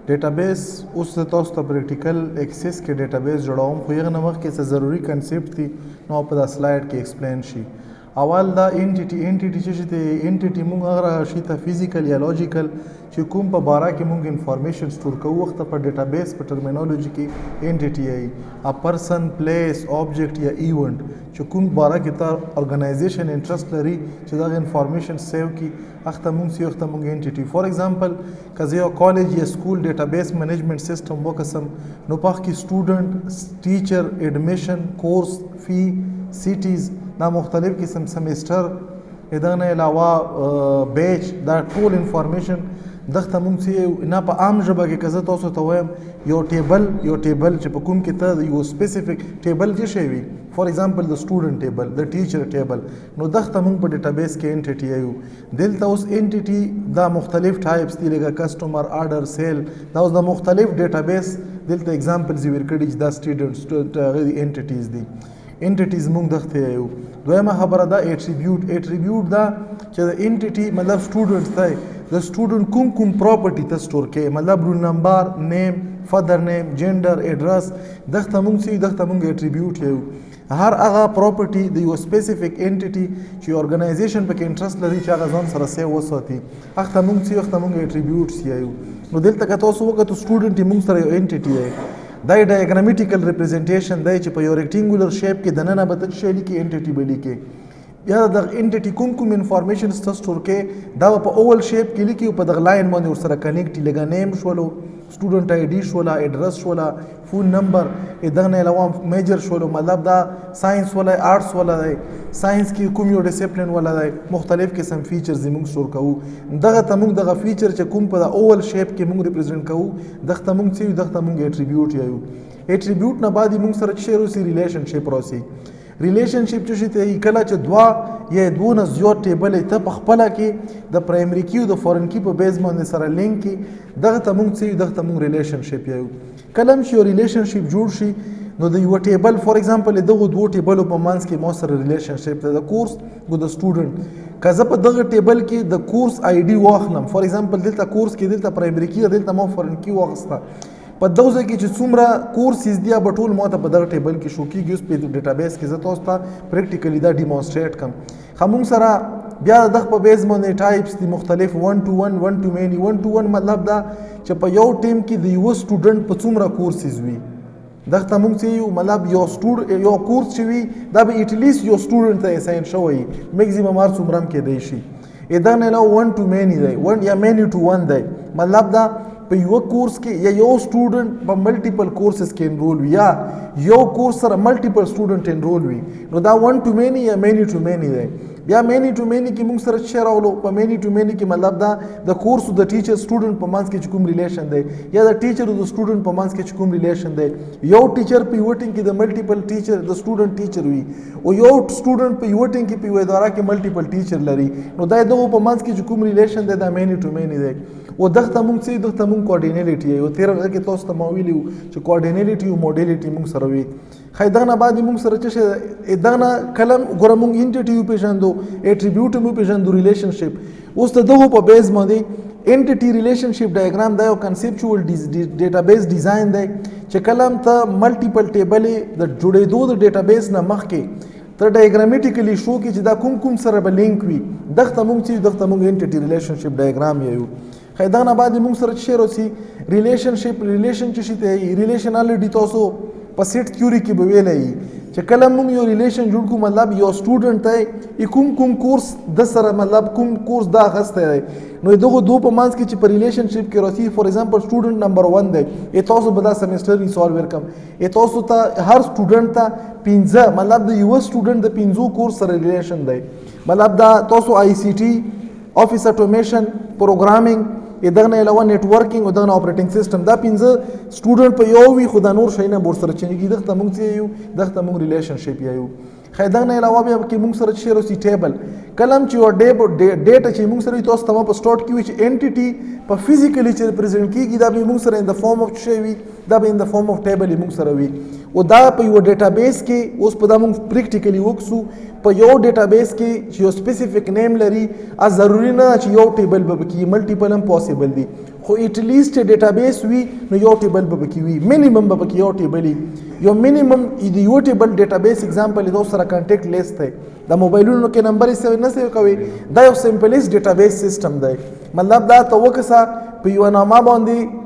ډیټابیس اوس زه تاسو ته پریکټیکل اکسس کې ډیټابیس جوړوم خو هغه نه مخکې څه ضروري کنسپټ دي نو په دا سلایډ کې ایکسپلین شي. اول دا انټیټي چې شي ته انټیټي مونږ هغه شي ته فزیکل یا لوجیکل چې کوم په باره کې مونږ انفارمیشن سٹور کوو وخت په ډیټابیس په ټرمینالوجي کې انټیټي ای ا پرسن پلیس آبجیکټ یا ایونت چې کوم باره کې تا ارګنایزیشن انټرست لري چې دا انفارمیشن سیو کی اخته مونږ سی اخته مونږ انټیټي فور ایگزامپل کزه یو کالج یا سکول ډیټابیس مینجمنت سیستم وکسم نو پخ کې سټوډنټ ټیچر ایډمیشن کورس فی سیټیز دا مختلف قسم سمیسټر ادانه علاوه بیچ دا ټول انفارمیشن دغه مونږ سي نه په عام ژبه کې کزه تاسو ته وایم یو ټیبل چې په کوم کې ته یو سپیسیفیک ټیبل چې شي وي فور ایگزامپل د سټوډنټ ټیبل د ټیچر ټیبل نو دغه مونږ په ډیټابیس کې انټیټي یو دلته اوس انټیټي دا مختلف ټایپس دي لکه کسٹمر آرډر سیل دا اوس د مختلف ډیټابیس دلته ایگزامپلز ورکړي چې دا سټوډنټ انټیټیز دي انټیټیز مونږ دغه یو. دویمه خبره دا اټریبیوټ دا چې د انټیټي مطلب سټوډنټ دی د سټوډنټ کوم پراپرټي ته سٹور کې مطلب رول نمبر نیم فادر نیم جنډر ایډرس دغه مونږ اټریبیوټ یو هر هغه پراپرټي د یو سپیسیفیک انټیټي چې ارګنایزیشن پکې انټرست لري چې هغه ځان سره سیو وساتي هغه مونږ اټریبیوټس یو. نو دلته که تاسو وکړو سټوډنټ مونږ سره یو انټیټي دی دا ډایګرامیټیکل ریپرزنټیشن دی چې په یو ریکټینګولر شیپ کې دننه به ته شی لیکي انټیټي به لیکي یا د انټیټي کوم انفارمیشن ته سٹور کې دا په اول شیپ کې لیکي او په دغه لاین باندې ورسره کنیکټ لګا نیم شولو سټوډنټ آی ډي شولا ایډرس شولا فون نمبر دغه نه علاوه میجر شولو مطلب دا ساينس ولا آرټس ولا دی ساينس کې کوم یو ډیسپلین ولا دی مختلف قسم فیچرز موږ سٹور کوو دغه ته موږ دغه فیچر چې کوم په اول شیپ کې موږ ریپرزینټ کوو دغه ته موږ اټریبیوټ یو. اټریبیوټ نه بعد موږ سره شی روسي ریلیشنشپ راوسی ریلیشنشپ چې ته کله چې دوا یا دونه زیات ټیبل ته په خپل کې د پرایمری کی او د فورن کی په بیس باندې سره لینک کی دغه ته موږ ریلیشنشپ یو. کلم چې ریلیشنشپ جوړ شي نو د یو ټیبل فور ایگزامپل دغه دوه ټیبل په منځ کې مو سره ریلیشنشپ د کورس او د سټوډنټ کزه په دغه ټیبل کې د کورس آی ډي واخلم فور ایگزامپل دلته کورس کې دلته پرایمری کی دلته مو فورن کی واغسته په دوزه کې چې څومره کورسز دی به ټول ماته په دغه ټیبل کې شو کیږي اوس په ډیټابیس کې زه تاسو ته پریکټیکلی دا ډیمونسټریټ کوم خمون سره بیا دغه په بیس باندې ټایپس دي مختلف 1 to 1 1 to many 1 to 1 مطلب دا چې په یو ټیم کې د یو سټوډنټ په څومره کورسز وي دغه ته موږ یو مطلب یو کورس چې وي دا به ایټلیست یو سټوډنټ ته اساین شوی میکسیمم هر څومره کې دی شي دا نه له 1 to many دی 1 یا many to 1 دی مطلب دا په یو کورس کې یا یو سټوډنټ په ملټیپل کورسز کې انرول وي یا یو کورس سره ملټیپل سټوډنټ انرول وي نو دا 1 to many یا many to many دی. بیا many to many کې موږ سره شی راولو په many to many کې مطلب دا د کورس او د ټیچر سټوډنټ په منځ کې کوم ریلیشن دی یا د ټیچر او د سټوډنټ په منځ کې کوم ریلیشن دی یو ټیچر په یوټینګ کې د ملټیپل ټیچر د سټوډنټ ټیچر وي او یو سټوډنټ په یوټینګ کې په یو اداره کې ملټیپل ټیچر لري نو دا دغه په منځ کې کوم ریلیشن دی دا many to many دی. او دغه موږ کوارډینیټي یو تیر کې تاسو ته مو ویلو چې کوارډینیټي او موډیلیټي موږ سره وي خیدانه بعد موږ سره چې دغه کلم ګور موږ انټیټي پیژندو اټریبیوټ موږ پیژندو ریلیشنشپ اوس دغه په بیس باندې انټیټي ریلیشنشپ ډایګرام دا یو کنسپچوال ډیټابیس ډیزاین دی چې کلم ته ملټیپل ټیبل د جوړېدو د ډیټابیس نه مخکې تر ډایګرامیټیکلی شو کې چې دا کوم سره به لینک وي دغه موږ انټیټي ریلیشنشپ ډایګرام یو. خیدانه بعد موږ سره شی روسي ریلیشنشپ ریلیشن چې شي ته ریلیشنالټي تاسو په سیټ تھیوري کې به ویلای چې کله موږ یو ریلیشن جوړ کوو مطلب یو سټوډنټ ته کوم کورس د سره مطلب کوم کورس دا غسته دی نو دغه دوه په منځ کې چې په ریلیشنشپ کې راځي فور ایگزامپل سټوډنټ نمبر 1 دی تاسو به دا سیمستر ریسولو ورکم تاسو ته هر سټوډنټ ته 15 مطلب د یو سټوډنټ د 15 کورس سره ریلیشن دی مطلب دا تاسو آی سی ټي افیس اټومیشن پروګرامینګ دغه نه علاوه نیټورکینګ او دغه اپریټینګ سیستم دا 15 سټوډنټ په یو وی خو دا نور شي نه بور سره چنګي دغه موږ ریلیشنشپ یو. خیدان نه علاوه بیا کې موږ سره شی روسي ټیبل کلم چې او ډیټا چې موږ سره تاسو ته په سٹارټ کې وي چې انټیټي په فزیکلی چې ریپرزینټ کیږي دا به موږ سره ان د فارم اف شی وي دا به ان د فارم اف ټیبل موږ سره وي او دا په یو ډیټابیس کې اوس په دا موږ پریکټیکلی وکړو په یو ډیټابیس کې چې یو سپیسیفیک نیم لري ا ضروری نه چې یو ټیبل به کې ملټیپل هم پوسیبل دي خو ایټلیست ډیټابیس وي نو یو ټیبل به پکې وي مینیمم به پکې یو ټیبل وي یو مینیمم د یو ټیبل ډیټابیس اگزامپل دا سره کانټیکټ لیست دی د موبایلونو کې نمبر یې نه سیو کوي دا یو سمپلیست ډیټابیس سیستم دی مطلب دا ته وکسه په یو نامه باندې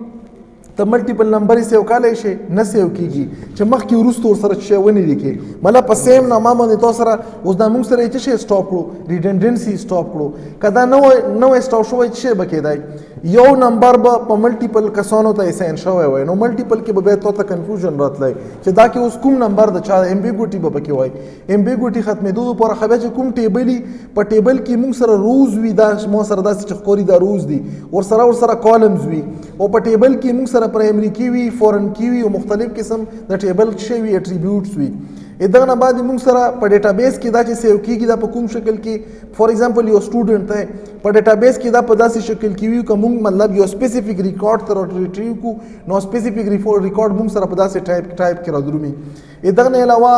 ته ملټیپل نمبر یې سیو کولای شي نه سیو کیږي چې مخکې وروسته ورسره شی ونې لیکي مطلب په سیم نامه باندې تاسو سره اوس دا موږ سره یې څه شی سټاپ کړو ریډنډنسي سټاپ کړو که دا نوی سټاپ شوی څه شی به کېدای یو نمبر به په ملټیپل کسانو ته اساین شوی وای نو ملټیپل کې به بیا ته کنفیوژن راتلی چې دا کې اوس کوم نمبر د چا امبیګوټي به پکې وای امبیګوټي ختمېدو لپاره خو بیا چې کوم ټیبل په ټیبل کې موږ سره روز وي دا مو سره داسې چې ښکاري دا روز دي ورسره کالمز وي او په ټیبل کې موږ سره پرایمري کی وي فورن کی وي او مختلف قسم د ټیبل شی وي اټریبیوټس وي دغه نه بعد موږ سره په ډیټابیس کې دا چې سیو کیږي دا په کوم شکل کې فور ایگزامپل یو سټوډنټ دی په ډیټابیس کې دا په داسې شکل کې وي که موږ مطلب یو سپیسیفیک ریکارډ ته ریټریو کو نو سپیسیفیک ریکارډ موږ سره په داسې ټایپ کې راځي دغه نه علاوه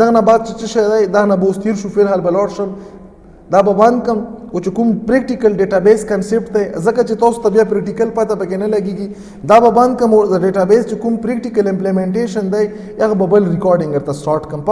دغه نه بعد چې شی دی دا نه به اوس تیر شو فی الحال به لاړ شم دا به بند کم او چې کوم پریکټیکل ډیټابیس کنسپټ دی ځکه چې تاسو ته بیا پریکټیکل پته پکې نه لګېږي دا به بند کم او د ډیټابیس چې کوم پریکټیکل امپلیمنټیشن دی هغه به بل ریکارډینګ ورته سټارټ کم